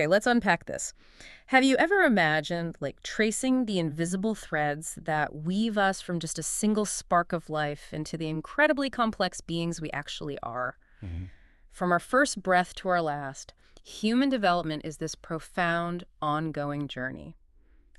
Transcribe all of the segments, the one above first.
Okay, let's unpack this. Have you ever imagined, like, tracing the invisible threads that weave us from just a single spark of life into the incredibly complex beings we actually are? Mhm. From our first breath to our last, human development is this profound, ongoing journey.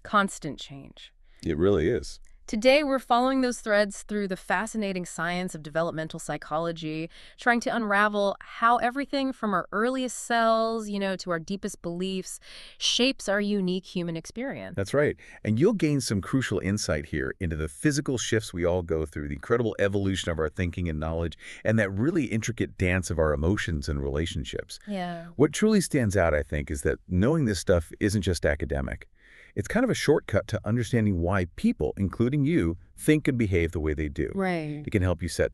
Constant change. It really is. Today, we're following those threads through the fascinating science of developmental psychology, trying to unravel how everything from our earliest cells, to our deepest beliefs, shapes our unique human experience. That's right. And you'll gain some crucial insight here into the physical shifts we all go through, the incredible evolution of our thinking and knowledge, and that really intricate dance of our emotions and relationships. Yeah. What truly stands out, I think, is that knowing this stuff isn't just academic. It's kind of a shortcut to understanding why people, including you, think and behave the way they do. Right. It can help you set,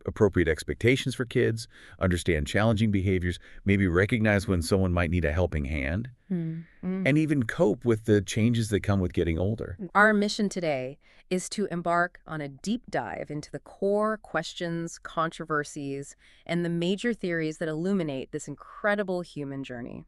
appropriate expectations for kids, understand challenging behaviors, maybe recognize when someone might need a helping hand, and even cope with the changes that come with getting older. Our mission today is to embark on a deep dive into the core questions, controversies, and the major theories that illuminate this incredible human journey.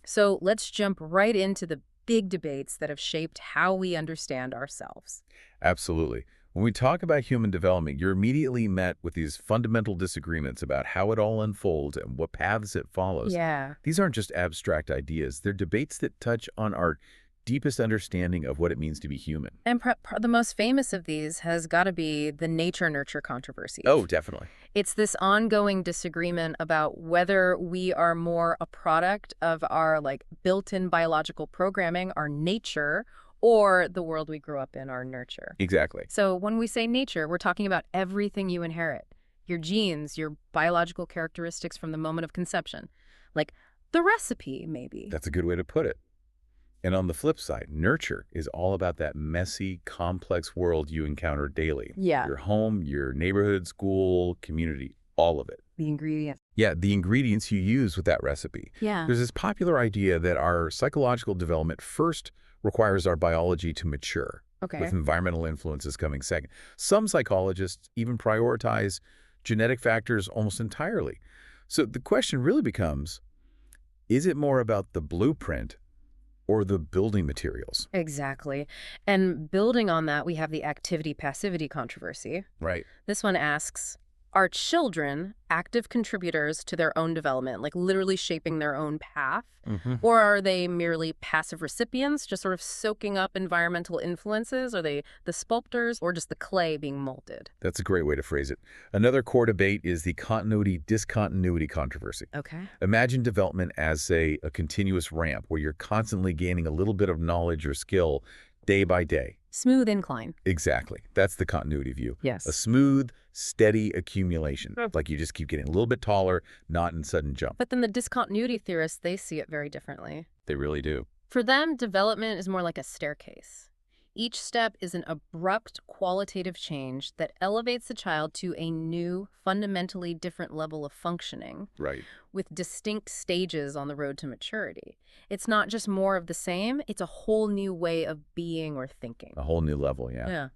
So let's jump right into the big debates that have shaped how we understand ourselves. Absolutely. When we talk about human development, you're immediately met with these fundamental disagreements about how it all unfolds and what paths it follows. Yeah. These aren't just abstract ideas. They're debates that touch on our deepest understanding of what it means to be human. And the most famous of these has got to be the nature-nurture controversy. Oh, definitely. It's this ongoing disagreement about whether we are more a product of our built-in biological programming, our nature, or the world we grew up in, our nurture. Exactly. So when we say nature, we're talking about everything you inherit. Your genes, your biological characteristics from the moment of conception. Like the recipe, maybe. That's a good way to put it. And on the flip side, nurture is all about that messy, complex world you encounter daily. Yeah. Your home, your neighborhood, school, community, all of it. The ingredients. Yeah, the ingredients you use with that recipe. Yeah. There's this popular idea that our psychological development first requires our biology to mature, Okay. with environmental influences coming second. Some psychologists even prioritize genetic factors almost entirely. So the question really becomes, is it more about the blueprint or the building materials? Exactly. And building on that, we have the activity-passivity controversy. Right. This one asks, are children active contributors to their own development, like literally shaping their own path? Or are they merely passive recipients, just sort of soaking up environmental influences? Are they the sculptors or just the clay being molded? That's a great way to phrase it. Another core debate is the continuity-discontinuity controversy. Okay. Imagine development as, say, a continuous ramp where you're constantly gaining a little bit of knowledge or skill day by day. Smooth incline. Exactly. That's the continuity view. Yes. A smooth, steady accumulation. Like you just keep getting a little bit taller, not in sudden jump. But then the discontinuity theorists, they see it very differently. They really do. For them, development is more like a staircase. Each step is an abrupt qualitative change that elevates the child to a new, fundamentally different level of functioning, Right. with distinct stages on the road to maturity. It's not just more of the same, it's a whole new way of being or thinking. A whole new level, yeah. Yeah.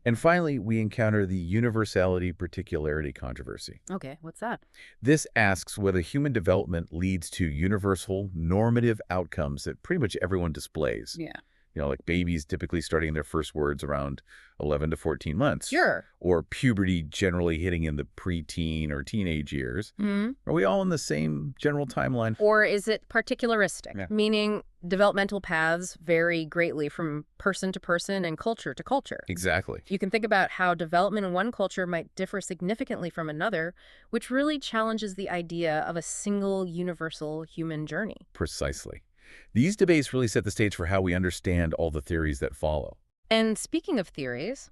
And finally, we encounter the universality-particularity controversy. Okay, what's that? This asks whether human development leads to universal, normative outcomes that pretty much everyone displays. Yeah. Like babies typically starting their first words around 11 to 14 months. Sure. Or puberty generally hitting in the preteen or teenage years. Are we all in the same general timeline? Or is it particularistic, Yeah. meaning developmental paths vary greatly from person to person and culture to culture? Exactly. You can think about how development in one culture might differ significantly from another, which really challenges the idea of a single universal human journey. Precisely. These debates really set the stage for how we understand all the theories that follow. And speaking of theories,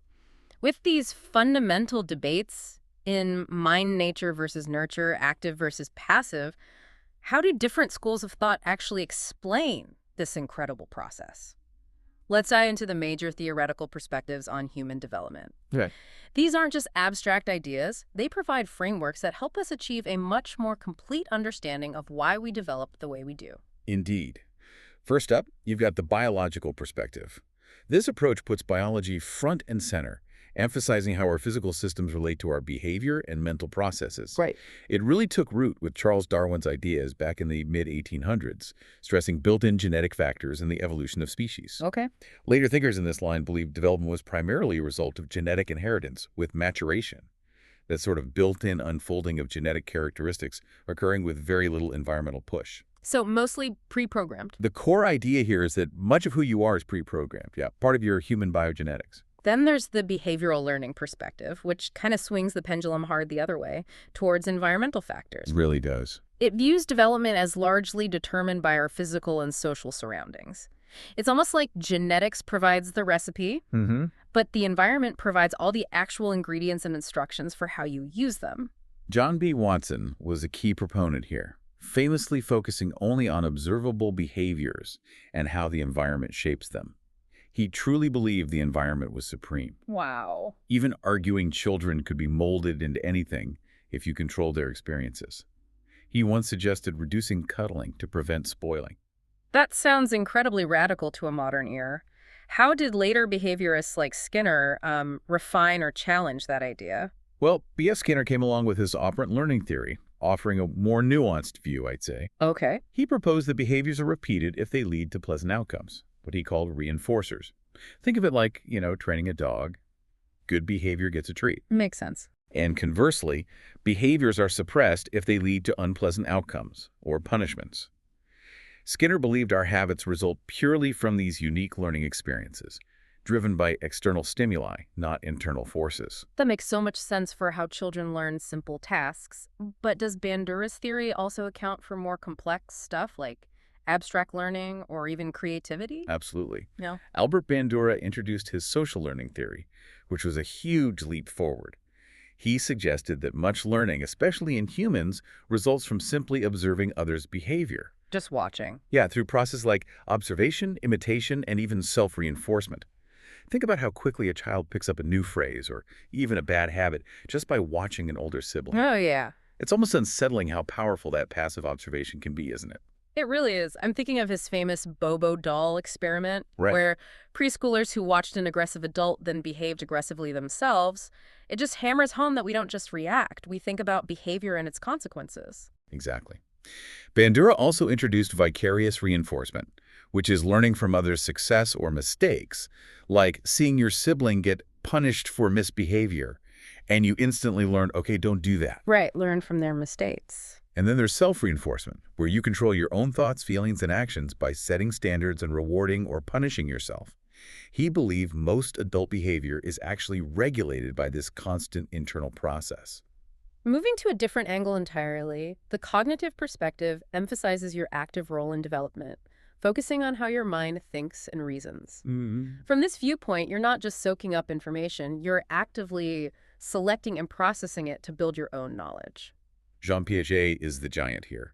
with these fundamental debates in mind nature versus nurture, active versus passive, how do different schools of thought actually explain this incredible process? Let's dive into the major theoretical perspectives on human development. Okay. These aren't just abstract ideas. They provide frameworks that help us achieve a much more complete understanding of why we develop the way we do. Indeed. First up, you've got the biological perspective. This approach puts biology front and center emphasizing how our physical systems relate to our behavior and mental processes. Right. It really took root with Charles Darwin's ideas back in the mid-1800s, stressing built-in genetic factors in the evolution of species. Okay. Later thinkers in this line believed development was primarily a result of genetic inheritance with maturation, that sort of built-in unfolding of genetic characteristics occurring with very little environmental push. So mostly pre-programmed. The core idea here is that much of who you are is pre-programmed, part of your human biogenetics. Then there's the behavioral learning perspective, which kind of swings the pendulum hard the other way, towards environmental factors. It really does. It views development as largely determined by our physical and social surroundings. It's almost like genetics provides the recipe, but the environment provides all the actual ingredients and instructions for how you use them. John B. Watson was a key proponent here, famously focusing only on observable behaviors and how the environment shapes them. He truly believed the environment was supreme, Wow. even arguing children could be molded into anything if you control their experiences. He once suggested reducing cuddling to prevent spoiling. That sounds incredibly radical to a modern ear. How did later behaviorists like Skinner refine or challenge that idea? Well, B.F. Skinner came along with his operant learning theory, offering a more nuanced view, I'd say. Okay. He proposed that behaviors are repeated if they lead to pleasant outcomes, what he called reinforcers. Think of it like, training a dog. Good behavior gets a treat. Makes sense. And conversely, behaviors are suppressed if they lead to unpleasant outcomes or punishments. Skinner believed our habits result purely from these unique learning experiences, driven by external stimuli, not internal forces. That makes so much sense for how children learn simple tasks. But does Bandura's theory also account for more complex stuff like abstract learning or even creativity? Absolutely. No. Albert Bandura introduced his social learning theory, which was a huge leap forward. He suggested that much learning, especially in humans, results from simply observing others' behavior. Just watching. Yeah, through processes like observation, imitation, and even self-reinforcement. Think about how quickly a child picks up a new phrase or even a bad habit just by watching an older sibling. Oh, yeah. It's almost unsettling how powerful that passive observation can be, isn't it? It really is. I'm thinking of his famous Bobo doll experiment, Right. where preschoolers who watched an aggressive adult then behaved aggressively themselves. It just hammers home that we don't just react. We think about behavior and its consequences. Exactly. Bandura also introduced vicarious reinforcement, which is learning from others' success or mistakes, like seeing your sibling get punished for misbehavior, and you instantly learn, okay, don't do that. Right, learn from their mistakes. And then there's self-reinforcement, where you control your own thoughts, feelings, and actions by setting standards and rewarding or punishing yourself. He believed most adult behavior is actually regulated by this constant internal process. Moving to a different angle entirely, the cognitive perspective emphasizes your active role in development, focusing on how your mind thinks and reasons. From this viewpoint, you're not just soaking up information, you're actively selecting and processing it to build your own knowledge. Jean Piaget is the giant here.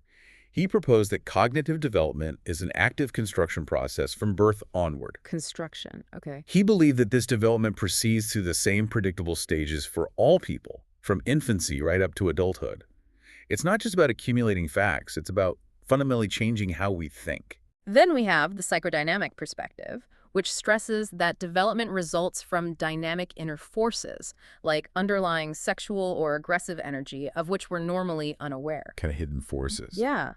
He proposed that cognitive development is an active construction process from birth onward. Construction, okay. He believed that this development proceeds through the same predictable stages for all people, from infancy right up to adulthood. It's not just about accumulating facts, it's about fundamentally changing how we think. Then we have the psychodynamic perspective, which stresses that development results from dynamic inner forces, like underlying sexual or aggressive energy, of which we're normally unaware. Kind of hidden forces. Yeah.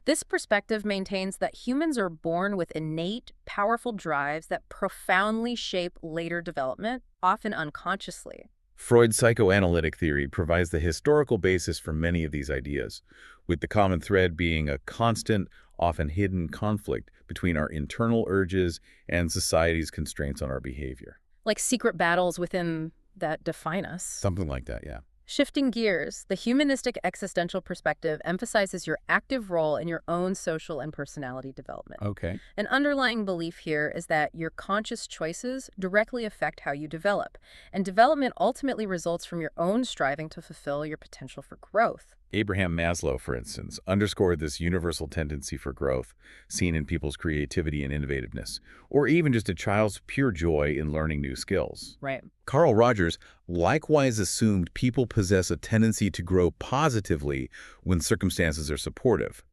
This perspective maintains that humans are born with innate, powerful drives that profoundly shape later development, often unconsciously. Freud's psychoanalytic theory provides the historical basis for many of these ideas, with the common thread being a constant, often hidden conflict between our internal urges and society's constraints on our behavior. Like secret battles within that define us. Something like that, yeah. Shifting gears, the humanistic existential perspective emphasizes your active role in your own social and personality development. Okay. An underlying belief here is that your conscious choices directly affect how you develop, and development ultimately results from your own striving to fulfill your potential for growth. Abraham Maslow, for instance, underscored this universal tendency for growth, seen in people's creativity and innovativeness, or even just a child's pure joy in learning new skills. Right. Carl Rogers likewise assumed people possess a tendency to grow positively when circumstances are supportive.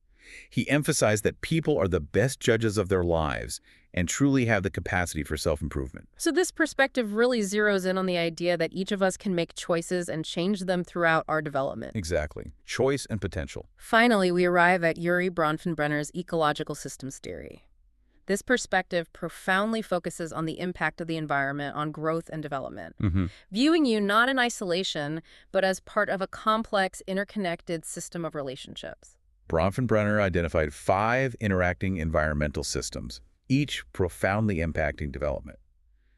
He emphasized that people are the best judges of their lives and truly have the capacity for self-improvement. So this perspective really zeroes in on the idea that each of us can make choices and change them throughout our development. Exactly. Choice and potential. Finally, we arrive at Bronfenbrenner's ecological systems theory. This perspective profoundly focuses on the impact of the environment on growth and development, viewing you not in isolation, but as part of a complex, interconnected system of relationships. Bronfenbrenner identified 5 interacting environmental systems, each profoundly impacting development.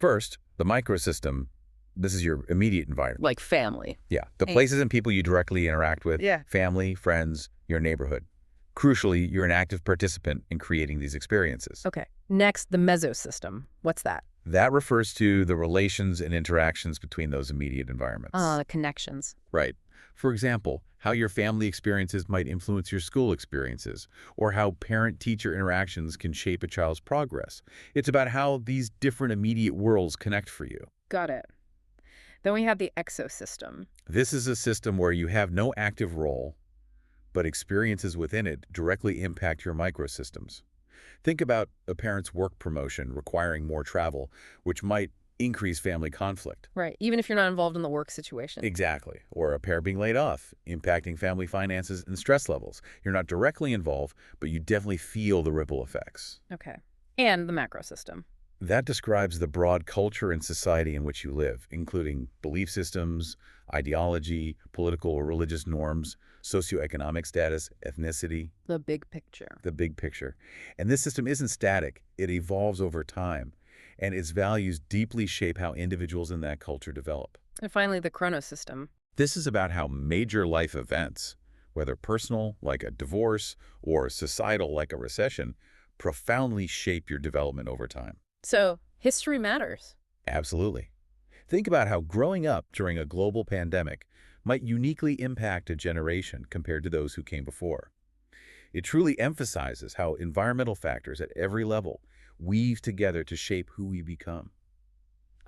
First, the microsystem. This is your immediate environment. Like family. Yeah, the places and people you directly interact with, family, friends, your neighborhood. Crucially, you're an active participant in creating these experiences. Okay. Next, the mesosystem. What's that? That refers to the relations and interactions between those immediate environments. The connections. Right. For example, how your family experiences might influence your school experiences, or how parent-teacher interactions can shape a child's progress. It's about how these different immediate worlds connect for you. Got it. Then we have the exosystem. This is a system where you have no active role, but experiences within it directly impact your microsystems. Think about a parent's work promotion requiring more travel, which might increase family conflict. Right, even if you're not involved in the work situation. Exactly. Or a parent being laid off, impacting family finances and stress levels. You're not directly involved, but you definitely feel the ripple effects. Okay. And the macrosystem. That describes the broad culture and society in which you live, including belief systems, ideology, political or religious norms, socioeconomic status, ethnicity. The big picture. The big picture. And this system isn't static. It evolves over time, and its values deeply shape how individuals in that culture develop. And finally, the chronosystem. This is about how major life events, whether personal, like a divorce, or societal, like a recession, profoundly shape your development over time. So, history matters. Absolutely. Think about how growing up during a global pandemic might uniquely impact a generation compared to those who came before. It truly emphasizes how environmental factors at every level weave together to shape who we become.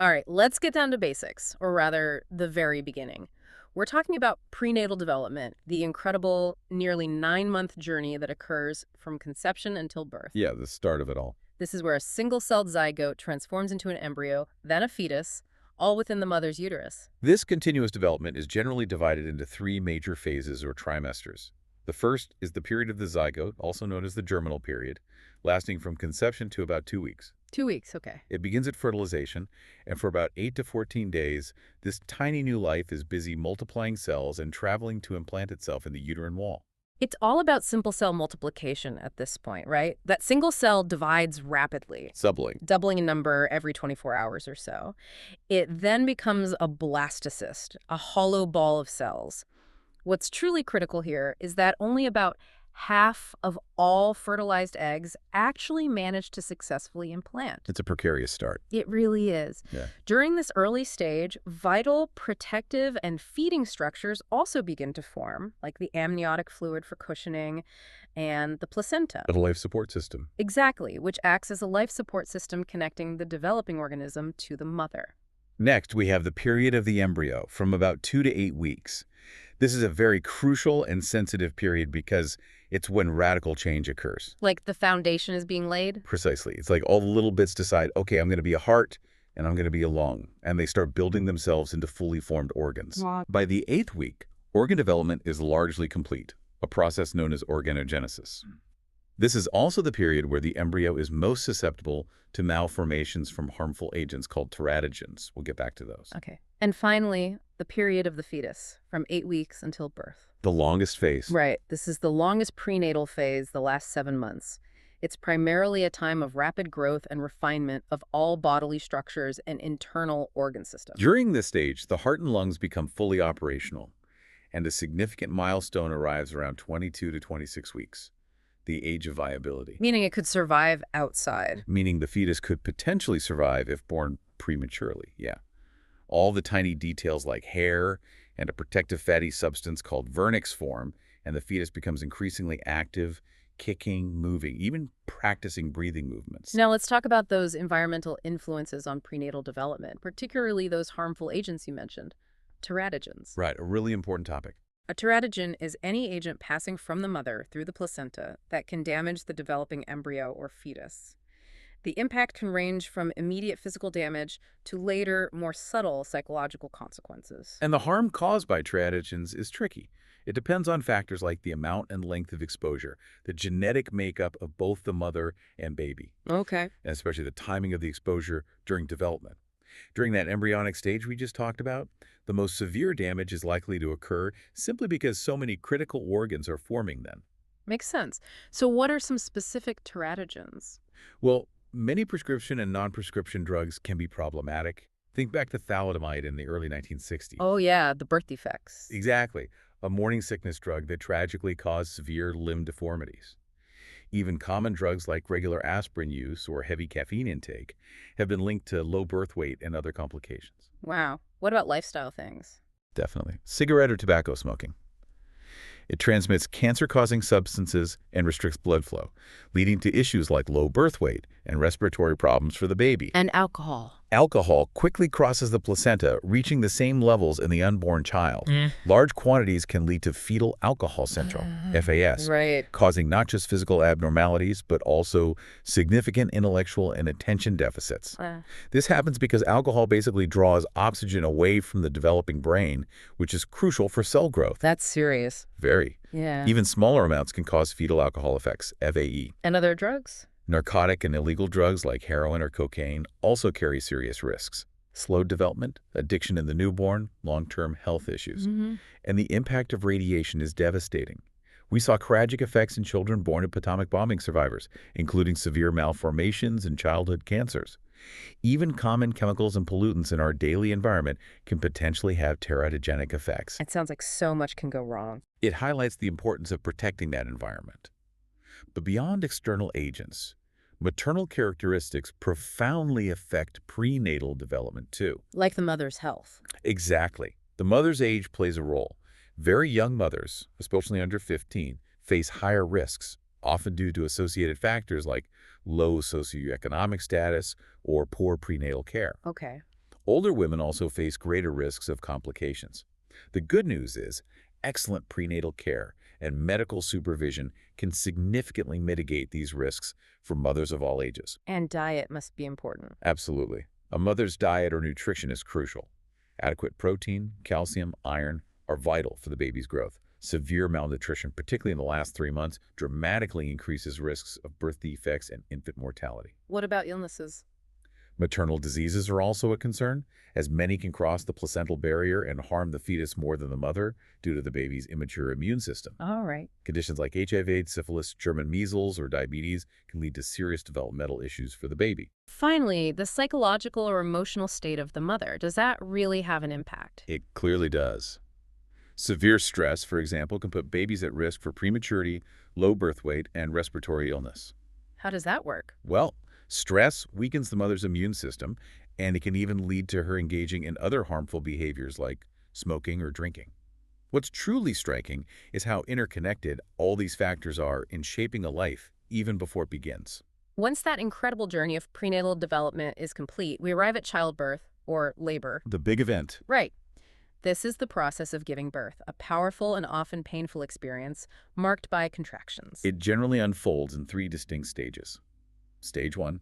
All right, let's get down to basics, or rather, the very beginning. We're talking about prenatal development, the incredible, nearly 9-month journey that occurs from conception until birth. Yeah, the start of it all. This is where a single-celled zygote transforms into an embryo, then a fetus, all within the mother's uterus. This continuous development is generally divided into 3 major phases or trimesters. The first is the period of the zygote, also known as the germinal period, lasting from conception to about 2 weeks. 2 weeks, okay. It begins at fertilization, and for about 8 to 14 days, this tiny new life is busy multiplying cells and traveling to implant itself in the uterine wall. It's all about simple cell multiplication at this point, right? That single cell divides rapidly, doubling in number every 24 hours or so. It then becomes a blastocyst, a hollow ball of cells. What's truly critical here is that only about half of all fertilized eggs actually manage to successfully implant. It's a precarious start. It really is. Yeah. During this early stage, vital, protective, and feeding structures also begin to form, like the amniotic fluid for cushioning and the placenta. The life support system. Exactly, which acts as a life support system connecting the developing organism to the mother. Next, we have the period of the embryo, from about 2 to 8 weeks. This is a very crucial and sensitive period because it's when radical change occurs. Like the foundation is being laid? Precisely. It's like all the little bits decide, okay, I'm going to be a heart and I'm going to be a lung. And they start building themselves into fully formed organs. Wow. By the 8th week, organ development is largely complete, a process known as organogenesis. This is also the period where the embryo is most susceptible to malformations from harmful agents called teratogens. We'll get back to those. Okay. And finally, the period of the fetus, from 8 weeks until birth. The longest phase. Right. This is the longest prenatal phase, the last 7 months. It's primarily a time of rapid growth and refinement of all bodily structures and internal organ systems. During this stage, the heart and lungs become fully operational, and a significant milestone arrives around 22 to 26 weeks, the age of viability. Meaning it could survive outside. Meaning the fetus could potentially survive if born prematurely, yeah. All the tiny details like hair and a protective fatty substance called vernix form, and the fetus becomes increasingly active, kicking, moving, even practicing breathing movements. Now let's talk about those environmental influences on prenatal development, particularly those harmful agents you mentioned, teratogens. Right, a really important topic. A teratogen is any agent passing from the mother through the placenta that can damage the developing embryo or fetus. The impact can range from immediate physical damage to later, more subtle psychological consequences. And the harm caused by triadogens is tricky. It depends on factors like the amount and length of exposure, the genetic makeup of both the mother and baby, Okay. and especially the timing of the exposure during development. During that embryonic stage we just talked about, the most severe damage is likely to occur simply because so many critical organs are forming then. Makes sense. So what are some specific teratogens? Well, many prescription and non-prescription drugs can be problematic. Think back to thalidomide in the early 1960s. Oh, yeah, the birth defects. Exactly, a morning sickness drug that tragically caused severe limb deformities. Even common drugs like regular aspirin use or heavy caffeine intake have been linked to low birth weight and other complications. Wow. What about lifestyle things? Definitely. Cigarette or tobacco smoking. It transmits cancer-causing substances and restricts blood flow, leading to issues like low birth weight and respiratory problems for the baby. And alcohol. Alcohol quickly crosses the placenta, reaching the same levels in the unborn child. Large quantities can lead to fetal alcohol syndrome, FAS, Right. causing not just physical abnormalities, but also significant intellectual and attention deficits. This happens because alcohol basically draws oxygen away from the developing brain, which is crucial for cell growth. That's serious. Very. Yeah. Even smaller amounts can cause fetal alcohol effects, FAE. And other drugs? Narcotic and illegal drugs like heroin or cocaine also carry serious risks. Slowed development, addiction in the newborn, long-term health issues. And the impact of radiation is devastating. We saw tragic effects in children born of atomic bombing survivors, including severe malformations and childhood cancers. Even common chemicals and pollutants in our daily environment can potentially have teratogenic effects. It sounds like so much can go wrong. It highlights the importance of protecting that environment. But beyond external agents, maternal characteristics profoundly affect prenatal development too. Like the mother's health. Exactly. The mother's age plays a role. Very young mothers, especially under 15, face higher risks, often due to associated factors like low socioeconomic status or poor prenatal care. Okay. Older women also face greater risks of complications. The good news is excellent prenatal care and medical supervision can significantly mitigate these risks for mothers of all ages. And diet must be important. Absolutely. A mother's diet or nutrition is crucial. Adequate protein, calcium, iron are vital for the baby's growth. Severe malnutrition, particularly in the last 3 months, dramatically increases risks of birth defects and infant mortality. What about illnesses? Maternal diseases are also a concern, as many can cross the placental barrier and harm the fetus more than the mother due to the baby's immature immune system. All right. Conditions like HIV, syphilis, German measles, or diabetes can lead to serious developmental issues for the baby. Finally, the psychological or emotional state of the mother. Does that really have an impact? It clearly does. Severe stress, for example, can put babies at risk for prematurity, low birth weight, and respiratory illness. How does that work? Well, stress weakens the mother's immune system, and it can even lead to her engaging in other harmful behaviors like smoking or drinking. What's truly striking is how interconnected all these factors are in shaping a life even before it begins. Once that incredible journey of prenatal development is complete, we arrive at childbirth, or labor. The big event. Right. This is the process of giving birth, a powerful and often painful experience marked by contractions. It generally unfolds in 3 distinct stages. Stage 1,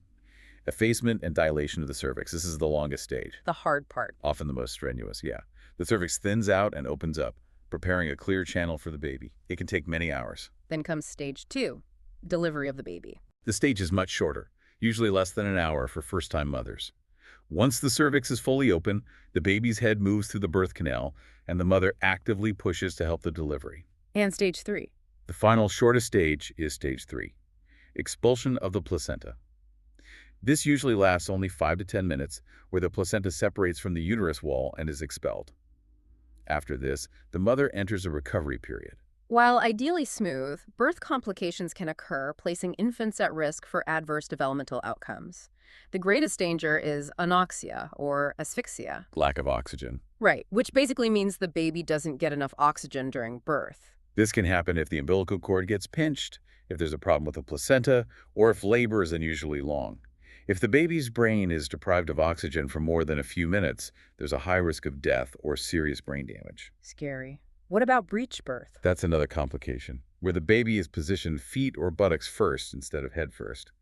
effacement and dilation of the cervix. This is the longest stage. The hard part. Often the most strenuous, yeah. The cervix thins out and opens up, preparing a clear channel for the baby. It can take many hours. Then comes stage 2, delivery of the baby. The stage is much shorter, usually less than an hour for first-time mothers. Once the cervix is fully open, the baby's head moves through the birth canal, and the mother actively pushes to help the delivery. And stage 3. The final shortest stage is stage 3, expulsion of the placenta. This usually lasts only 5 to 10 minutes, where the placenta separates from the uterus wall and is expelled. After this, the mother enters a recovery period. While ideally smooth, birth complications can occur, placing infants at risk for adverse developmental outcomes. The greatest danger is anoxia, or asphyxia. Lack of oxygen. Right, which basically means the baby doesn't get enough oxygen during birth. This can happen if the umbilical cord gets pinched, if there's a problem with the placenta, or if labor is unusually long. If the baby's brain is deprived of oxygen for more than a few minutes, there's a high risk of death or serious brain damage. Scary. What about breech birth? That's another complication, where the baby is positioned feet or buttocks first instead of head first.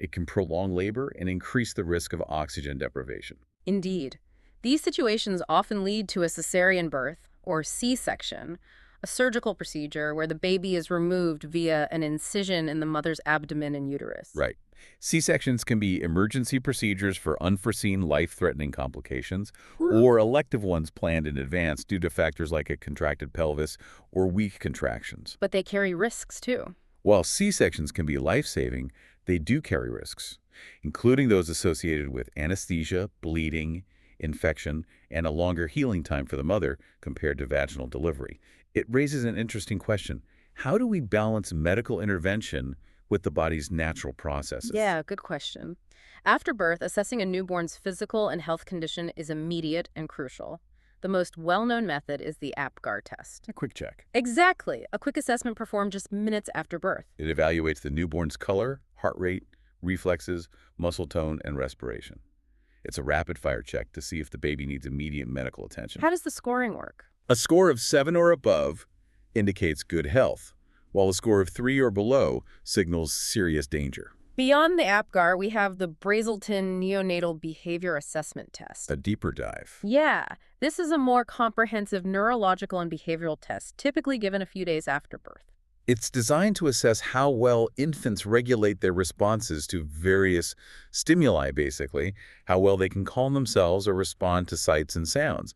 It can prolong labor and increase the risk of oxygen deprivation. Indeed. These situations often lead to a cesarean birth, or C-section, a surgical procedure where the baby is removed via an incision in the mother's abdomen and uterus. Right. C-sections can be emergency procedures for unforeseen life-threatening complications or elective ones planned in advance due to factors like a contracted pelvis or weak contractions. But they carry risks, too. While C-sections can be life-saving, they do carry risks, including those associated with anesthesia, bleeding, infection, and a longer healing time for the mother compared to vaginal delivery. It raises an interesting question. How do we balance medical intervention with the body's natural processes? Yeah, good question. After birth, assessing a newborn's physical and health condition is immediate and crucial. The most well-known method is the APGAR test. A quick check. Exactly. A quick assessment performed just minutes after birth. It evaluates the newborn's color, heart rate, reflexes, muscle tone, and respiration. It's a rapid-fire check to see if the baby needs immediate medical attention. How does the scoring work? A score of 7 or above indicates good health, while a score of 3 or below signals serious danger. Beyond the APGAR, we have the Brazelton Neonatal Behavior Assessment Test. A deeper dive. Yeah, this is a more comprehensive neurological and behavioral test, typically given a few days after birth. It's designed to assess how well infants regulate their responses to various stimuli, basically, how well they can calm themselves or respond to sights and sounds.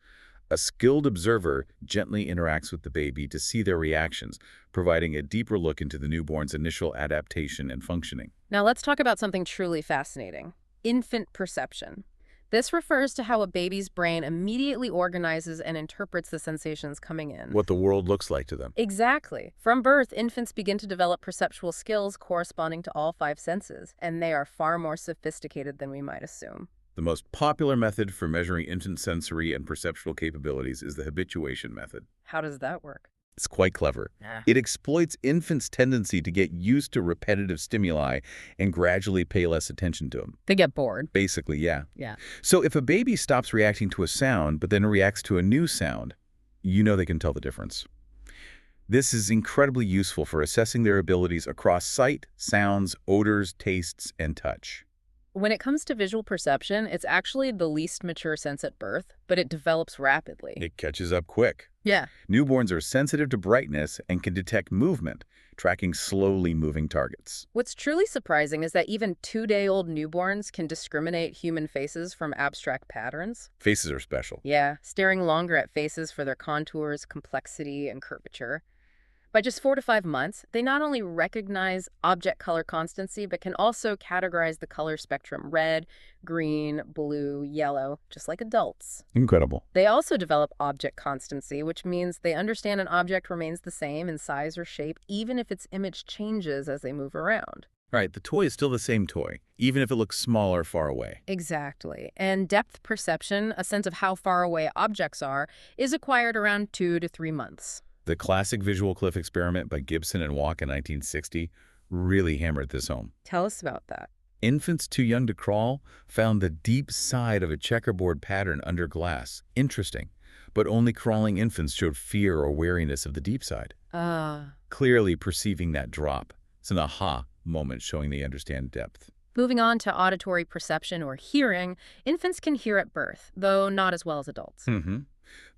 A skilled observer gently interacts with the baby to see their reactions, providing a deeper look into the newborn's initial adaptation and functioning. Now let's talk about something truly fascinating. Infant perception. This refers to how a baby's brain immediately organizes and interprets the sensations coming in. What the world looks like to them. Exactly. From birth, infants begin to develop perceptual skills corresponding to all 5 senses, and they are far more sophisticated than we might assume. The most popular method for measuring infant sensory and perceptual capabilities is the habituation method. How does that work? It's quite clever. It exploits infants' tendency to get used to repetitive stimuli and gradually pay less attention to them. They get bored. Basically, yeah. Yeah. So if a baby stops reacting to a sound but then reacts to a new sound, you know they can tell the difference. This is incredibly useful for assessing their abilities across sight, sounds, odors, tastes, and touch. When it comes to visual perception, it's actually the least mature sense at birth, but it develops rapidly. It catches up quick. Yeah. Newborns are sensitive to brightness and can detect movement, tracking slowly moving targets. What's truly surprising is that even 2-day-old newborns can discriminate human faces from abstract patterns. Faces are special. Yeah, staring longer at faces for their contours, complexity, and curvature. By just 4 to 5 months, they not only recognize object color constancy, but can also categorize the color spectrum red, green, blue, yellow, just like adults. Incredible. They also develop object constancy, which means they understand an object remains the same in size or shape, even if its image changes as they move around. Right, the toy is still the same toy, even if it looks smaller far away. Exactly. And depth perception, a sense of how far away objects are, is acquired around 2 to 3 months. The classic visual cliff experiment by Gibson and Walk in 1960 really hammered this home. Tell us about that. Infants too young to crawl found the deep side of a checkerboard pattern under glass. Interesting. But only crawling infants showed fear or wariness of the deep side. Clearly perceiving that drop. It's an aha moment showing they understand depth. Moving on to auditory perception or hearing, infants can hear at birth, though not as well as adults.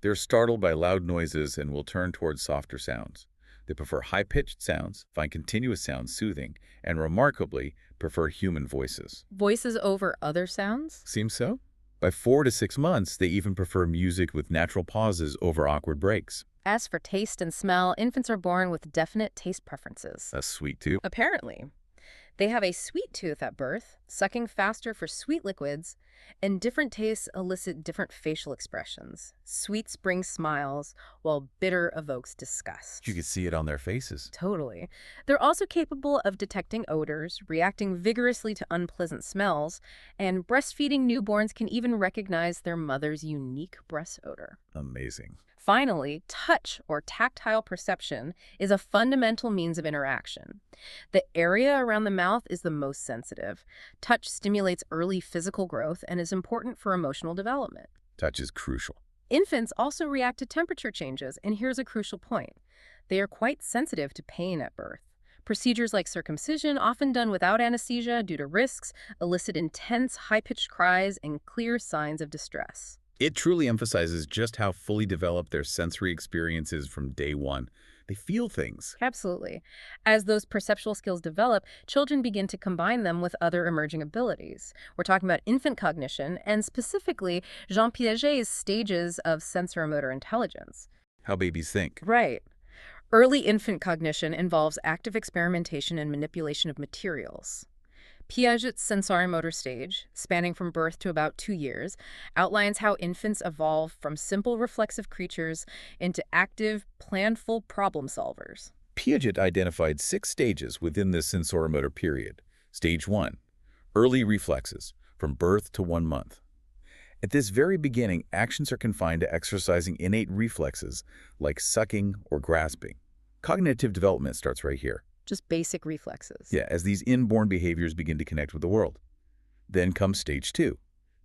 They're startled by loud noises and will turn towards softer sounds. They prefer high-pitched sounds, find continuous sounds soothing, and remarkably, prefer human voices. Voices over other sounds? Seems so? By 4 to 6 months, they even prefer music with natural pauses over awkward breaks. As for taste and smell, infants are born with definite taste preferences. That's sweet, too. Apparently. They have a sweet tooth at birth, sucking faster for sweet liquids, and different tastes elicit different facial expressions. Sweet brings smiles, while bitter evokes disgust. You can see it on their faces. Totally. They're also capable of detecting odors, reacting vigorously to unpleasant smells, and breastfeeding newborns can even recognize their mother's unique breast odor. Amazing. Finally, touch or tactile perception is a fundamental means of interaction. The area around the mouth is the most sensitive. Touch stimulates early physical growth and is important for emotional development. Touch is crucial. Infants also react to temperature changes, and here's a crucial point. They are quite sensitive to pain at birth. Procedures like circumcision, often done without anesthesia due to risks, elicit intense, high-pitched cries and clear signs of distress. It truly emphasizes just how fully developed their sensory experience is from day one. They feel things. Absolutely. As those perceptual skills develop, children begin to combine them with other emerging abilities. We're talking about infant cognition and specifically Jean Piaget's stages of sensoromotor intelligence. How babies think. Right. Early infant cognition involves active experimentation and manipulation of materials. Piaget's sensoromotor stage, spanning from birth to about 2 years, outlines how infants evolve from simple reflexive creatures into active, planful problem solvers. Piaget identified 6 stages within this sensoromotor period. Stage 1, early reflexes, from birth to 1 month. At this very beginning, actions are confined to exercising innate reflexes like sucking or grasping. Cognitive development starts right here. Just basic reflexes. Yeah, as these inborn behaviors begin to connect with the world. Then comes stage 2,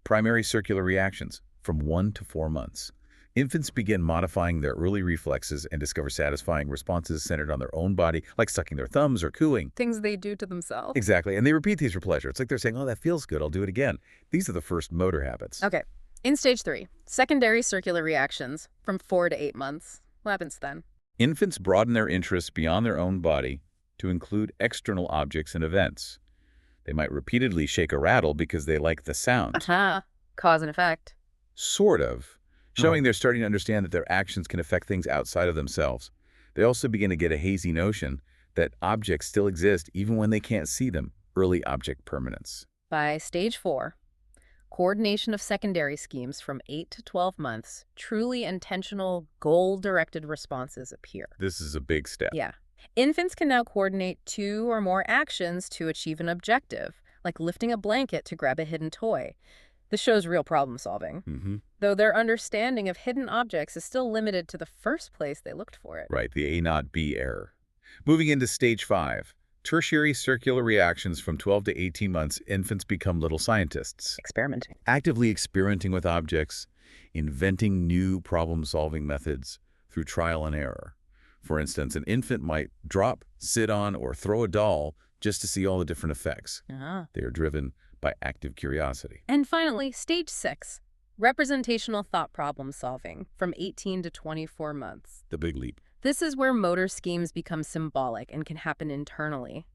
primary circular reactions, from 1 to 4 months. Infants begin modifying their early reflexes and discover satisfying responses centered on their own body, like sucking their thumbs or cooing. Things they do to themselves. Exactly, and they repeat these for pleasure. It's like they're saying, oh, that feels good, I'll do it again. These are the first motor habits. Okay. In stage 3, secondary circular reactions, from 4 to 8 months. What happens then? Infants broaden their interests beyond their own body to include external objects and events. They might repeatedly shake a rattle because they like the sound. Aha. Cause and effect. Sort of. Showing they're starting to understand that their actions can affect things outside of themselves. They also begin to get a hazy notion that objects still exist even when they can't see them. Early object permanence. By stage 4, coordination of secondary schemes from 8 to 12 months, truly intentional, goal-directed responses appear. This is a big step. Yeah. Infants can now coordinate 2 or more actions to achieve an objective, like lifting a blanket to grab a hidden toy. This shows real problem solving, though their understanding of hidden objects is still limited to the first place they looked for it. Right, the A not B error. Moving into stage 5, tertiary circular reactions from 12 to 18 months, infants become little scientists. Experimenting. Actively experimenting with objects, inventing new problem-solving methods through trial and error. For instance, an infant might drop, sit on, or throw a doll just to see all the different effects. They are driven by active curiosity. And finally, stage 6, representational thought problem solving from 18 to 24 months. The big leap. This is where motor schemes become symbolic and can happen internally.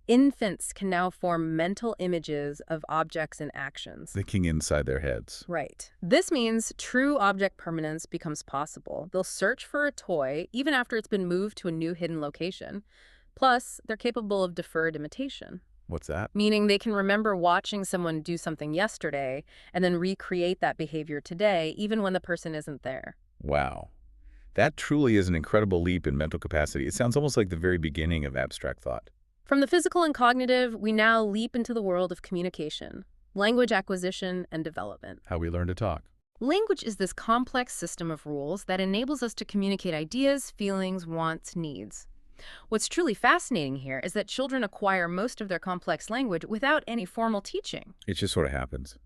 Infants can now form mental images of objects and actions. Thinking inside their heads. Right. This means true object permanence becomes possible. They'll search for a toy even after it's been moved to a new hidden location. Plus, they're capable of deferred imitation. What's that? Meaning they can remember watching someone do something yesterday and then recreate that behavior today, even when the person isn't there. Wow. That truly is an incredible leap in mental capacity. It sounds almost like the very beginning of abstract thought. From the physical and cognitive, we now leap into the world of communication, language acquisition, and development. How we learn to talk. Language is this complex system of rules that enables us to communicate ideas, feelings, wants, needs. What's truly fascinating here is that children acquire most of their complex language without any formal teaching. It just sort of happens.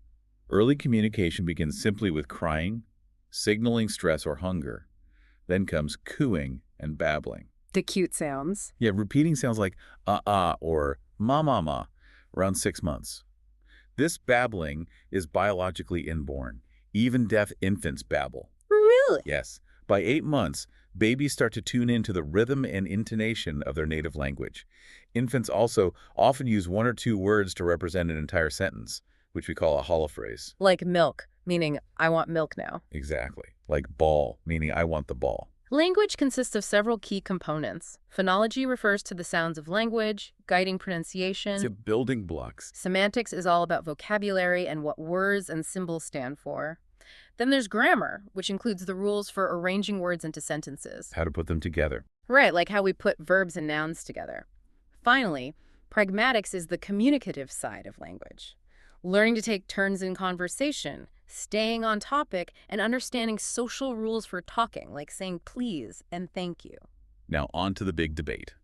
Early communication begins simply with crying, signaling stress or hunger. Then comes cooing and babbling. The cute sounds. Yeah, repeating sounds like or ma, around 6 months. This babbling is biologically inborn. Even deaf infants babble. Really? Yes. By 8 months, babies start to tune into the rhythm and intonation of their native language. Infants also often use 1 or 2 words to represent an entire sentence, which we call a holophrase. Like milk, meaning I want milk now. Exactly. Like ball, meaning I want the ball. Language consists of several key components. Phonology refers to the sounds of language, guiding pronunciation. It's building blocks. Semantics is all about vocabulary and what words and symbols stand for. Then there's grammar, which includes the rules for arranging words into sentences. How to put them together. Right, like how we put verbs and nouns together. Finally, pragmatics is the communicative side of language. Learning to take turns in conversation, staying on topic, and understanding social rules for talking, like saying please and thank you. Now on to the big debate.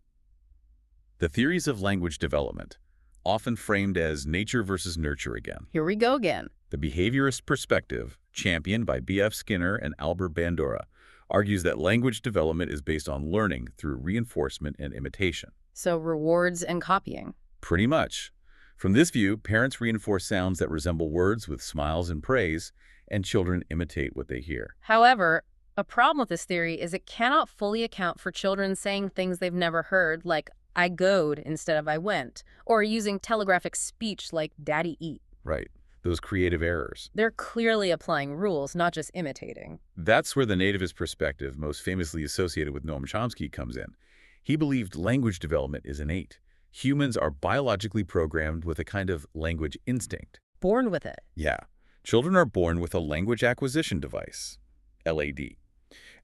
The theories of language development, often framed as nature versus nurture again. Here we go again. The behaviorist perspective, championed by B.F. Skinner and Albert Bandura, argues that language development is based on learning through reinforcement and imitation. So rewards and copying. Pretty much. From this view, parents reinforce sounds that resemble words with smiles and praise, and children imitate what they hear. However, a problem with this theory is it cannot fully account for children saying things they've never heard, like I goed instead of I went, or using telegraphic speech like daddy eat. Right. Those creative errors. They're clearly applying rules, not just imitating. That's where the nativist perspective, most famously associated with Noam Chomsky, comes in. He believed language development is innate. Humans are biologically programmed with a kind of language instinct. Born with it. Yeah. Children are born with a language acquisition device, LAD,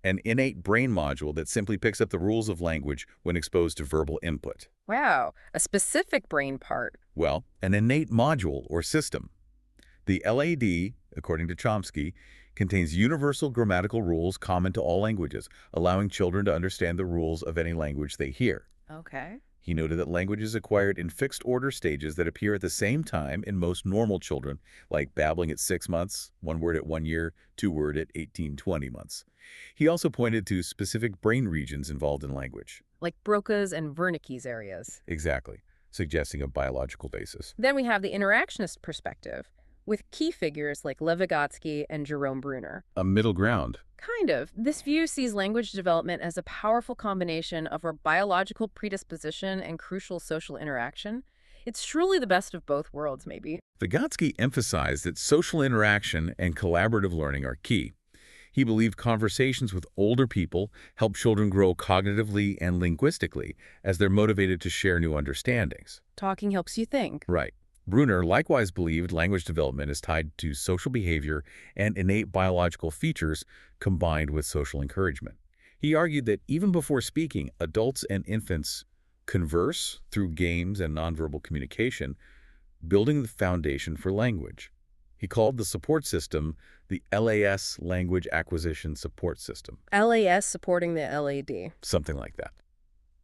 an innate brain module that simply picks up the rules of language when exposed to verbal input. Wow, a specific brain part. Well, an innate module or system. The LAD, according to Chomsky, contains universal grammatical rules common to all languages, allowing children to understand the rules of any language they hear. Okay. He noted that language is acquired in fixed order stages that appear at the same time in most normal children, like babbling at 6 months, one word at 1 year, two word at 18-20 months. He also pointed to specific brain regions involved in language. Like Broca's and Wernicke's areas. Exactly, suggesting a biological basis. Then we have the interactionist perspective, with key figures like Lev Vygotsky and Jerome Bruner. A middle ground. Kind of. This view sees language development as a powerful combination of our biological predisposition and crucial social interaction. It's truly the best of both worlds, maybe. Vygotsky emphasized that social interaction and collaborative learning are key. He believed conversations with older people help children grow cognitively and linguistically as they're motivated to share new understandings. Talking helps you think. Right. Bruner likewise believed language development is tied to social behavior and innate biological features combined with social encouragement. He argued that even before speaking, adults and infants converse through games and nonverbal communication, building the foundation for language. He called the support system the LAS, Language Acquisition Support System. LAS supporting the LAD. Something like that.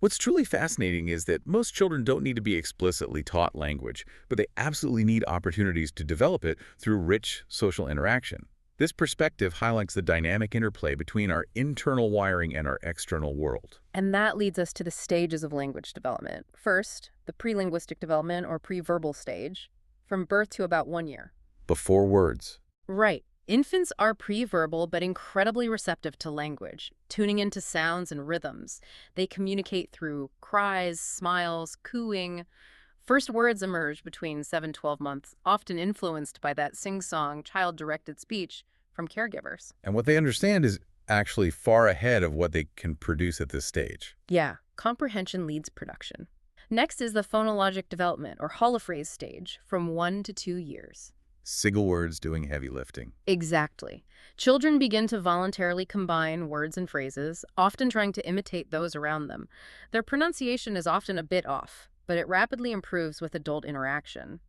What's truly fascinating is that most children don't need to be explicitly taught language, but they absolutely need opportunities to develop it through rich social interaction. This perspective highlights the dynamic interplay between our internal wiring and our external world. And that leads us to the stages of language development. First, the pre-linguistic development or pre-verbal stage, from birth to about 1 year. Before words. Right. Infants are pre-verbal but incredibly receptive to language, tuning into sounds and rhythms. They communicate through cries, smiles, cooing. First words emerge between 7-12 months, often influenced by that sing-song, child-directed speech from caregivers. And what they understand is actually far ahead of what they can produce at this stage. Yeah, comprehension leads production. Next is the phonologic development, or holophrase stage, from 1 to 2 years. Single words doing heavy lifting. Exactly. Children begin to voluntarily combine words and phrases, often trying to imitate those around them. Their pronunciation is often a bit off, but it rapidly improves with adult interaction.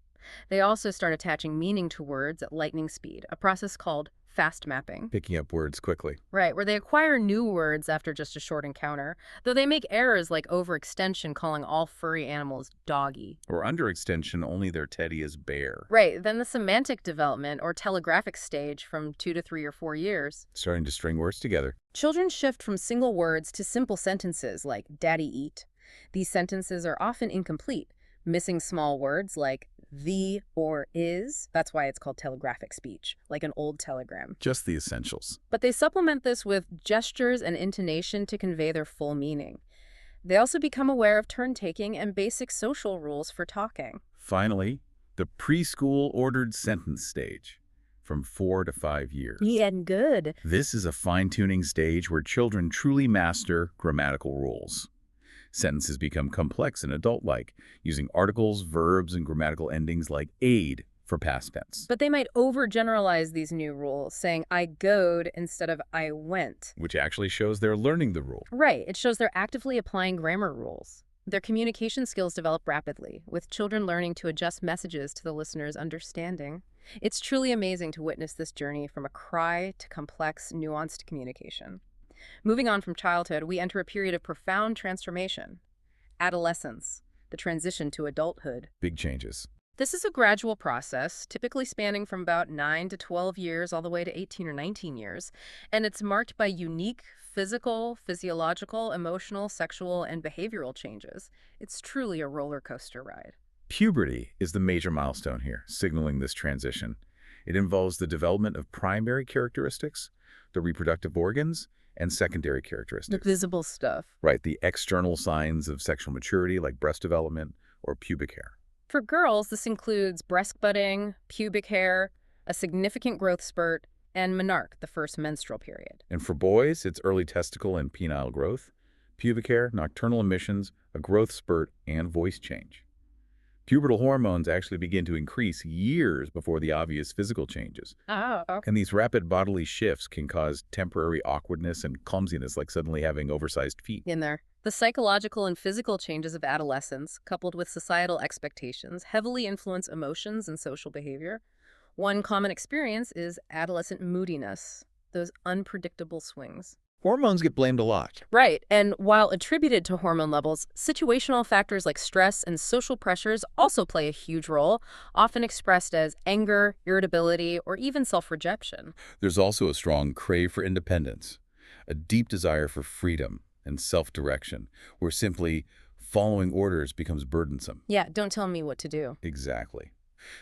They also start attaching meaning to words at lightning speed, a process called fast mapping. Picking up words quickly. Right, where they acquire new words after just a short encounter, though they make errors like overextension, calling all furry animals doggy. Or underextension, only their teddy is bear. Right, then the semantic development or telegraphic stage from 2 to 3 or 4 years. Starting to string words together. Children shift from single words to simple sentences like daddy eat. These sentences are often incomplete, missing small words like the or is. That's why it's called telegraphic speech, like an old telegram. Just the essentials. But they supplement this with gestures and intonation to convey their full meaning. They also become aware of turn-taking and basic social rules for talking. Finally, the preschool ordered sentence stage, from 4 to 5 years. Yeah, good. This is a fine-tuning stage where children truly master grammatical rules. Sentences become complex and adult-like, using articles, verbs, and grammatical endings like aid for past tense. But they might overgeneralize these new rules, saying I goed instead of I went. Which actually shows they're learning the rule. Right. It shows they're actively applying grammar rules. Their communication skills develop rapidly, with children learning to adjust messages to the listener's understanding. It's truly amazing to witness this journey from a cry to complex, nuanced communication. Moving on from childhood, we enter a period of profound transformation. Adolescence, the transition to adulthood. Big changes. This is a gradual process, typically spanning from about 9 to 12 years all the way to 18 or 19 years, and it's marked by unique physical, physiological, emotional, sexual, and behavioral changes. It's truly a roller coaster ride. Puberty is the major milestone here, signaling this transition. It involves the development of primary characteristics, the reproductive organs, and secondary The characteristics. visible stuff. Right, the external signs of sexual maturity like breast development or pubic hair. For girls, this includes breast budding, pubic hair, a significant growth spurt, and menarche, the first menstrual period. And for boys, it's early testicle and penile growth, pubic hair, nocturnal emissions, a growth spurt, and voice change. Pubertal hormones actually begin to increase years before the obvious physical changes. Oh, okay. And these rapid bodily shifts can cause temporary awkwardness and clumsiness, like suddenly having oversized feet. In there. The psychological and physical changes of adolescence, coupled with societal expectations, heavily influence emotions and social behavior. One common experience is adolescent moodiness, those unpredictable swings. Hormones get blamed a lot. Right, and while attributed to hormone levels, situational factors like stress and social pressures also play a huge role, often expressed as anger, irritability, or even self-rejection. There's also a strong crave for independence, a deep desire for freedom and self-direction, where simply following orders becomes burdensome. Yeah, don't tell me what to do. Exactly.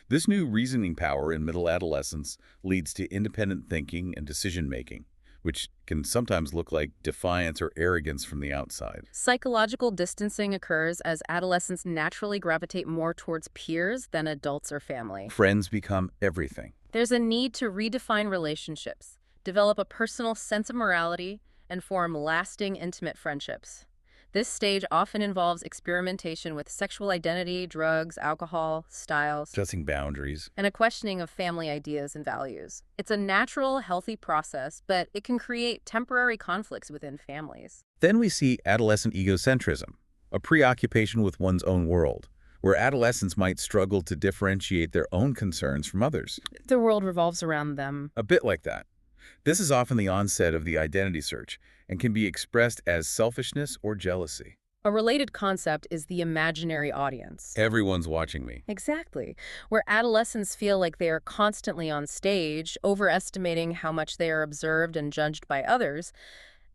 This new reasoning power in middle adolescence leads to independent thinking and decision-making, which can sometimes look like defiance or arrogance from the outside. Psychological distancing occurs as adolescents naturally gravitate more towards peers than adults or family. Friends become everything. There's a need to redefine relationships, develop a personal sense of morality, and form lasting, intimate friendships. This stage often involves experimentation with sexual identity, drugs, alcohol, styles, Adjusting boundaries. and a questioning of family ideas and values. It's a natural, healthy process, but it can create temporary conflicts within families. Then we see adolescent egocentrism, a preoccupation with one's own world, where adolescents might struggle to differentiate their own concerns from others. The world revolves around them. A bit like that. This is often the onset of the identity search and can be expressed as selfishness or jealousy. A related concept is the imaginary audience. Everyone's watching me. Exactly, where adolescents feel like they are constantly on stage, overestimating how much they are observed and judged by others.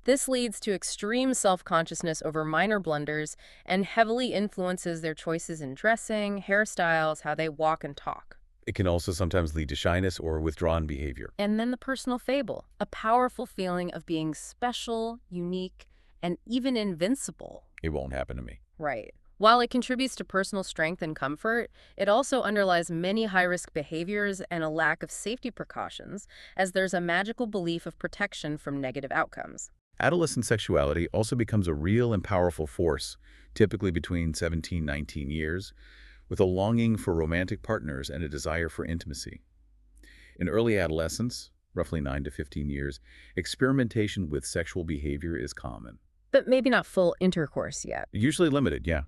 This leads to extreme self-consciousness over minor blunders and heavily influences their choices in dressing, hairstyles, how they walk and talk. It can also sometimes lead to shyness or withdrawn behavior. And then the personal fable, a powerful feeling of being special, unique, and even invincible. It won't happen to me. Right. While it contributes to personal strength and comfort, it also underlies many high-risk behaviors and a lack of safety precautions, as there's a magical belief of protection from negative outcomes. Adolescent sexuality also becomes a real and powerful force, typically between 17 and 19 years, with a longing for romantic partners and a desire for intimacy. In early adolescence, roughly 9 to 15 years, experimentation with sexual behavior is common. But maybe not full intercourse yet. Usually limited, yeah.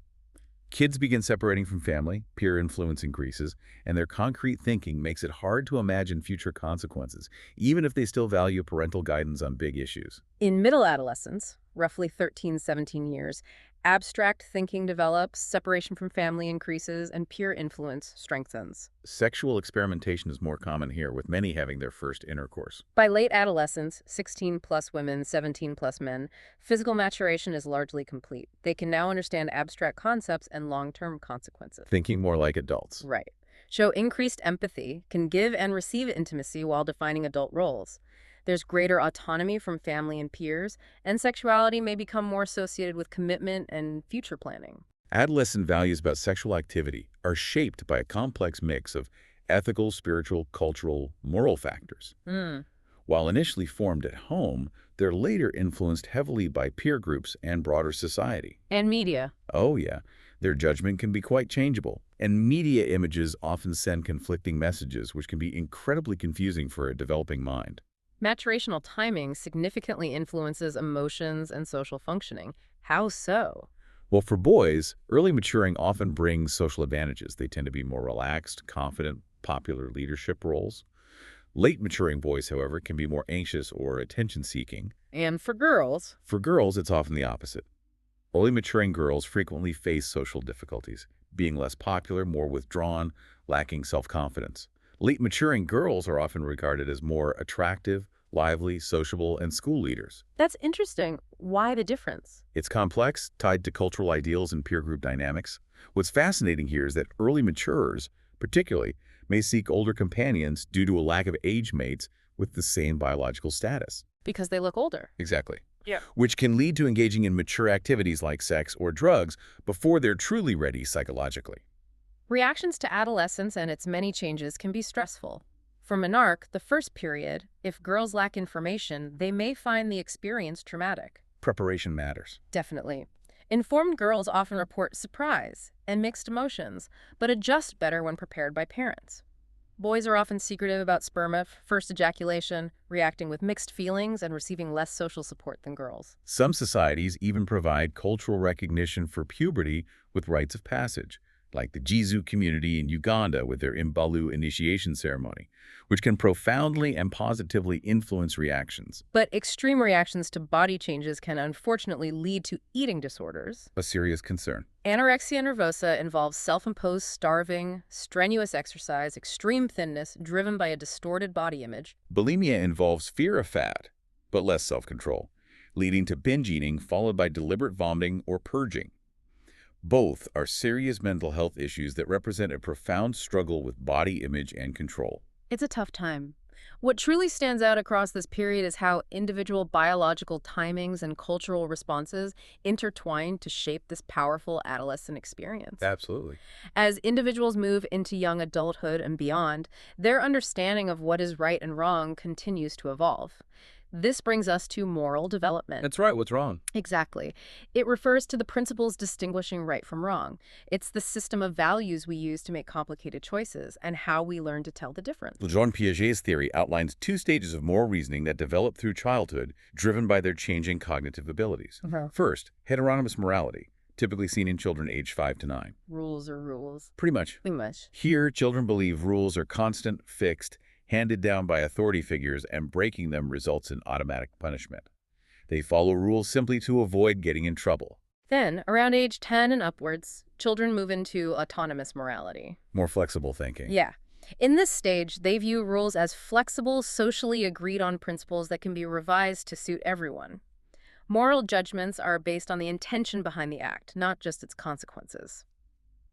Kids begin separating from family, peer influence increases, and their concrete thinking makes it hard to imagine future consequences, even if they still value parental guidance on big issues. In middle adolescence, roughly 13, 17 years, abstract thinking develops, separation from family increases, and peer influence strengthens. Sexual experimentation is more common here, with many having their first intercourse. By late adolescence, 16 plus women, 17 plus men, physical maturation is largely complete. They can now understand abstract concepts and long-term consequences. Thinking more like adults. Right. Show increased empathy, can give and receive intimacy while defining adult roles. There's greater autonomy from family and peers, and sexuality may become more associated with commitment and future planning. Adolescent values about sexual activity are shaped by a complex mix of ethical, spiritual, cultural, moral factors. While initially formed at home, they're later influenced heavily by peer groups and broader society. And media. Oh yeah, their judgment can be quite changeable, and media images often send conflicting messages, which can be incredibly confusing for a developing mind. Maturational timing significantly influences emotions and social functioning. How so? Well, for boys, early maturing often brings social advantages. They tend to be more relaxed, confident, popular leadership roles. Late maturing boys, however, can be more anxious or attention-seeking. And for girls? For girls, it's often the opposite. Early maturing girls frequently face social difficulties, being less popular, more withdrawn, lacking self-confidence. Late maturing girls are often regarded as more attractive, lively, sociable, and school leaders. That's interesting. Why the difference? It's complex, tied to cultural ideals and peer group dynamics. What's fascinating here is that early maturers, particularly, may seek older companions due to a lack of age mates with the same biological status. Because they look older. Exactly. Yeah. Which can lead to engaging in mature activities like sex or drugs before they're truly ready psychologically. Reactions to adolescence and its many changes can be stressful. For menarche, the first period, if girls lack information, they may find the experience traumatic. Preparation matters. Definitely. Informed girls often report surprise and mixed emotions, but adjust better when prepared by parents. Boys are often secretive about sperma, first ejaculation, reacting with mixed feelings and receiving less social support than girls. Some societies even provide cultural recognition for puberty with rites of passage, like the Jizu community in Uganda with their Imbalu initiation ceremony, which can profoundly and positively influence reactions. But extreme reactions to body changes can unfortunately lead to eating disorders. A serious concern. Anorexia nervosa involves self-imposed starving, strenuous exercise, extreme thinness driven by a distorted body image. Bulimia involves fear of fat, but less self-control, leading to binge eating followed by deliberate vomiting or purging. Both are serious mental health issues that represent a profound struggle with body image and control. It's a tough time. What truly stands out across this period is how individual biological timings and cultural responses intertwine to shape this powerful adolescent experience. Absolutely. As individuals move into young adulthood and beyond, their understanding of what is right and wrong continues to evolve. This brings us to moral development. That's right. What's wrong? Exactly. It refers to the principles distinguishing right from wrong. It's the system of values we use to make complicated choices and how we learn to tell the difference. Jean Piaget's theory outlines 2 stages of moral reasoning that develop through childhood, driven by their changing cognitive abilities. First, heteronomous morality, typically seen in children aged 5 to 9. Rules are rules. Pretty much. Pretty much. Here, children believe rules are constant, fixed, handed down by authority figures, and breaking them results in automatic punishment. They follow rules simply to avoid getting in trouble. Then, around age 10 and upwards, children move into autonomous morality. More flexible thinking. Yeah. In this stage, they view rules as flexible, socially agreed-on principles that can be revised to suit everyone. Moral judgments are based on the intention behind the act, not just its consequences.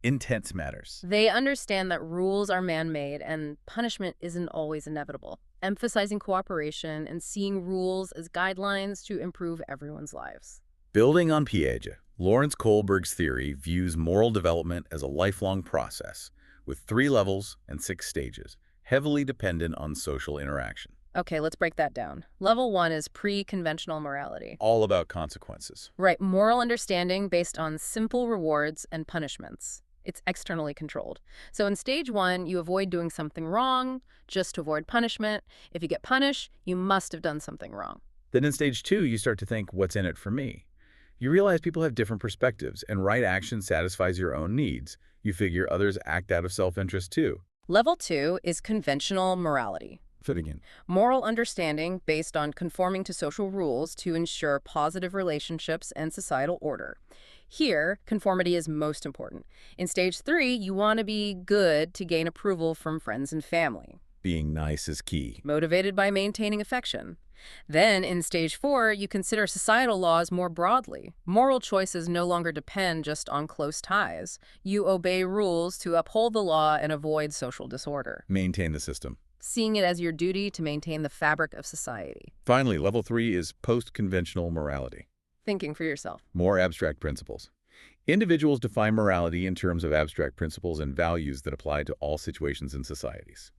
Intent matters. They understand that rules are man-made and punishment isn't always inevitable, emphasizing cooperation and seeing rules as guidelines to improve everyone's lives. Building on Piaget, Lawrence Kohlberg's theory views moral development as a lifelong process, with 3 levels and 6 stages, heavily dependent on social interaction. Okay, let's break that down. Level 1 is pre-conventional morality. All about consequences. Right, moral understanding based on simple rewards and punishments. It's externally controlled. So in stage 1, you avoid doing something wrong just to avoid punishment. If you get punished, you must have done something wrong. Then in stage 2, you start to think, what's in it for me? You realize people have different perspectives, and right action satisfies your own needs. You figure others act out of self-interest too. Level 2 is conventional morality. Fit again. Moral understanding based on conforming to social rules to ensure positive relationships and societal order. Here, conformity is most important. In stage 3, you want to be good to gain approval from friends and family. Being nice is key. Motivated by maintaining affection. Then, in stage 4, you consider societal laws more broadly. Moral choices no longer depend just on close ties. You obey rules to uphold the law and avoid social disorder. Maintain the system. Seeing it as your duty to maintain the fabric of society. Finally, level 3 is post-conventional morality. Thinking for yourself. More abstract principles. Individuals define morality in terms of abstract principles and values that apply to all situations and societies.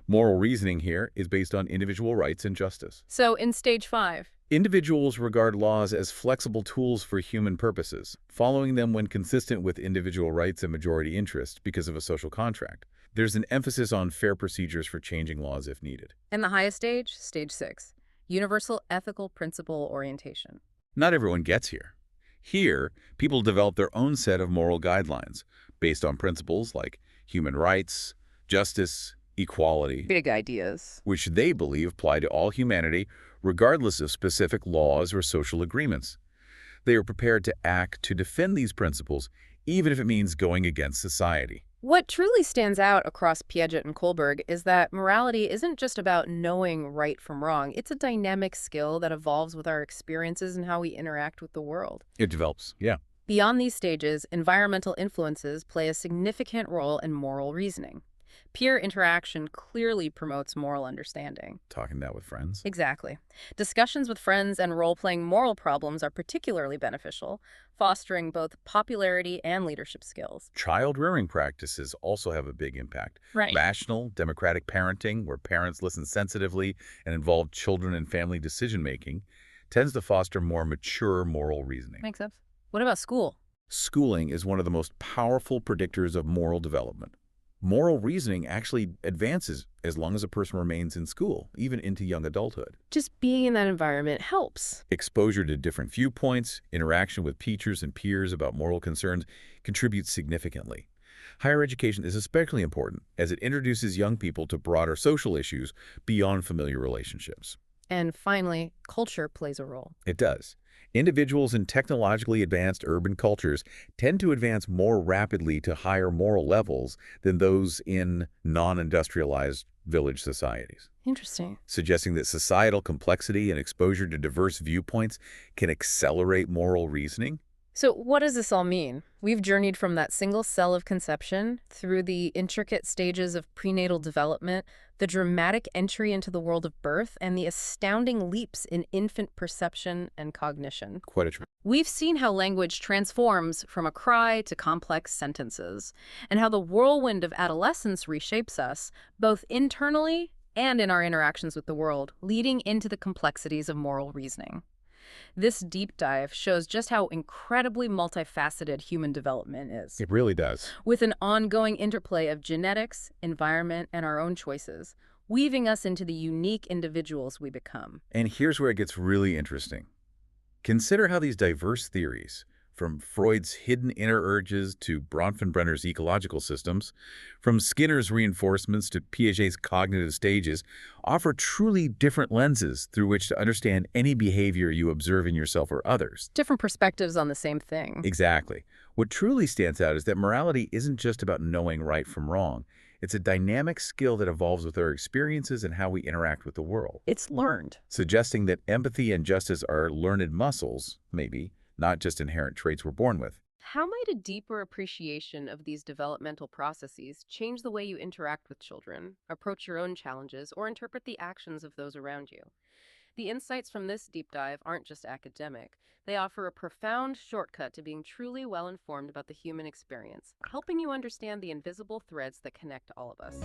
Moral reasoning here is based on individual rights and justice. So in stage 5, individuals regard laws as flexible tools for human purposes, following them when consistent with individual rights and majority interest because of a social contract. There's an emphasis on fair procedures for changing laws if needed. And the highest stage, stage 6, universal ethical principle orientation. Not everyone gets here. Here, people develop their own set of moral guidelines based on principles like human rights, justice, equality, Big ideas. which they believe apply to all humanity regardless of specific laws or social agreements. They are prepared to act to defend these principles even if it means going against society. What truly stands out across Piaget and Kohlberg is that morality isn't just about knowing right from wrong. It's a dynamic skill that evolves with our experiences and how we interact with the world. It develops, yeah. Beyond these stages, environmental influences play a significant role in moral reasoning. Peer interaction clearly promotes moral understanding. Talking that with friends. Exactly. Discussions with friends and role-playing moral problems are particularly beneficial, fostering both popularity and leadership skills. Child rearing practices also have a big impact. Right. Rational, democratic parenting, where parents listen sensitively and involve children in family decision-making, tends to foster more mature moral reasoning. Makes sense. What about school? Schooling is one of the most powerful predictors of moral development. Moral reasoning actually advances as long as a person remains in school, even into young adulthood. Just being in that environment helps. Exposure to different viewpoints, interaction with teachers and peers about moral concerns contributes significantly. Higher education is especially important as it introduces young people to broader social issues beyond familiar relationships. And finally, culture plays a role. It does. Individuals in technologically advanced urban cultures tend to advance more rapidly to higher moral levels than those in non-industrialized village societies. Interesting. Suggesting that societal complexity and exposure to diverse viewpoints can accelerate moral reasoning. So what does this all mean? We've journeyed from that single cell of conception through the intricate stages of prenatal development, the dramatic entry into the world of birth, and the astounding leaps in infant perception and cognition. Quite a trip. We've seen how language transforms from a cry to complex sentences, and how the whirlwind of adolescence reshapes us, both internally and in our interactions with the world, leading into the complexities of moral reasoning. This deep dive shows just how incredibly multifaceted human development is, It really does. with an ongoing interplay of genetics, environment, and our own choices, weaving us into the unique individuals we become. And here's where it gets really interesting. Consider how these diverse theories, from Freud's hidden inner urges to Bronfenbrenner's ecological systems, from Skinner's reinforcements to Piaget's cognitive stages, offer truly different lenses through which to understand any behavior you observe in yourself or others. Different perspectives on the same thing. Exactly. What truly stands out is that morality isn't just about knowing right from wrong. It's a dynamic skill that evolves with our experiences and how we interact with the world. It's learned. Suggesting that empathy and justice are learned muscles, maybe, not just inherent traits we're born with. How might a deeper appreciation of these developmental processes change the way you interact with children, approach your own challenges, or interpret the actions of those around you? The insights from this deep dive aren't just academic. They offer a profound shortcut to being truly well-informed about the human experience, helping you understand the invisible threads that connect all of us.